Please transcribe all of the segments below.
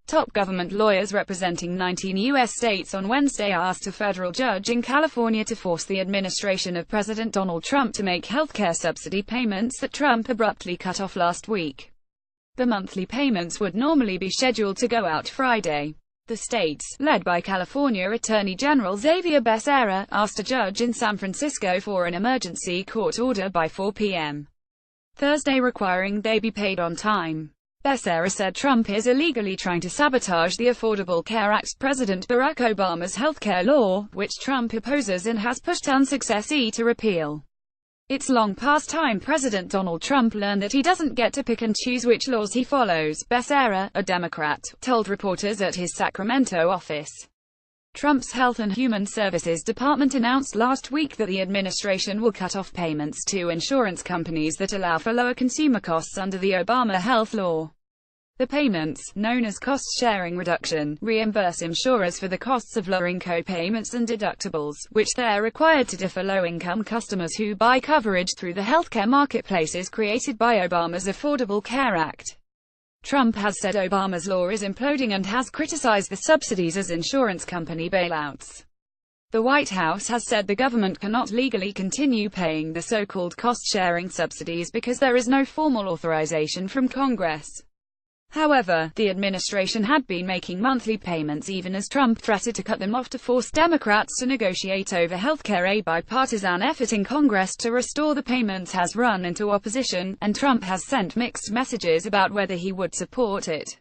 Top government lawyers representing 19 U.S. states on Wednesday asked a federal judge in California to force the administration of President Donald Trump to make healthcare subsidy payments that Trump abruptly cut off last week. The monthly payments would normally be scheduled to go out Friday. The states, led by California Attorney General Xavier Becerra, asked a judge in San Francisco for an emergency court order by 4 p.m. Thursday requiring they be paid on time. Becerra said Trump is illegally trying to sabotage the Affordable Care Act, President Barack Obama's healthcare law, which Trump opposes and has pushed unsuccessfully to repeal. It's long past time President Donald Trump learned that he doesn't get to pick and choose which laws he follows, Becerra, a Democrat, told reporters at his Sacramento office. Trump's Health and Human Services Department announced last week that the administration will cut off payments to insurance companies that allow for lower consumer costs under the Obama health law. The payments, known as cost-sharing reduction, reimburse insurers for the costs of lowering co-payments and deductibles, which they're required to defer low-income customers who buy coverage through the healthcare marketplaces created by Obama's Affordable Care Act. Trump has said Obama's law is imploding and has criticized the subsidies as insurance company bailouts. The White House has said the government cannot legally continue paying the so-called cost-sharing subsidies because there is no formal authorization from Congress. However, the administration had been making monthly payments even as Trump threatened to cut them off to force Democrats to negotiate over healthcare. A bipartisan effort in Congress to restore the payments has run into opposition, and Trump has sent mixed messages about whether he would support it.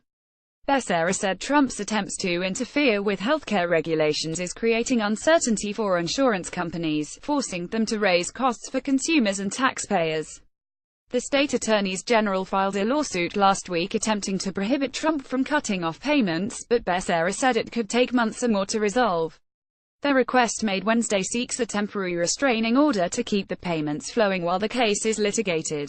Becerra said Trump's attempts to interfere with healthcare regulations is creating uncertainty for insurance companies, forcing them to raise costs for consumers and taxpayers. The state attorneys general filed a lawsuit last week attempting to prohibit Trump from cutting off payments, but Becerra said it could take months or more to resolve. Their request made Wednesday seeks a temporary restraining order to keep the payments flowing while the case is litigated.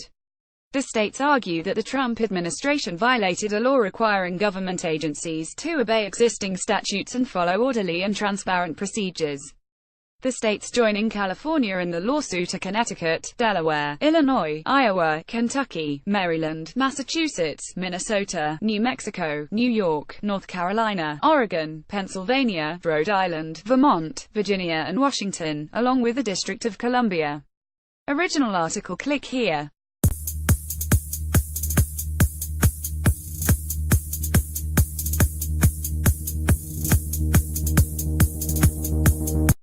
The states argue that the Trump administration violated a law requiring government agencies to obey existing statutes and follow orderly and transparent procedures. The states joining California in the lawsuit are Connecticut, Delaware, Illinois, Iowa, Kentucky, Maryland, Massachusetts, Minnesota, New Mexico, New York, North Carolina, Oregon, Pennsylvania, Rhode Island, Vermont, Virginia and Washington, along with the District of Columbia. Original article click here.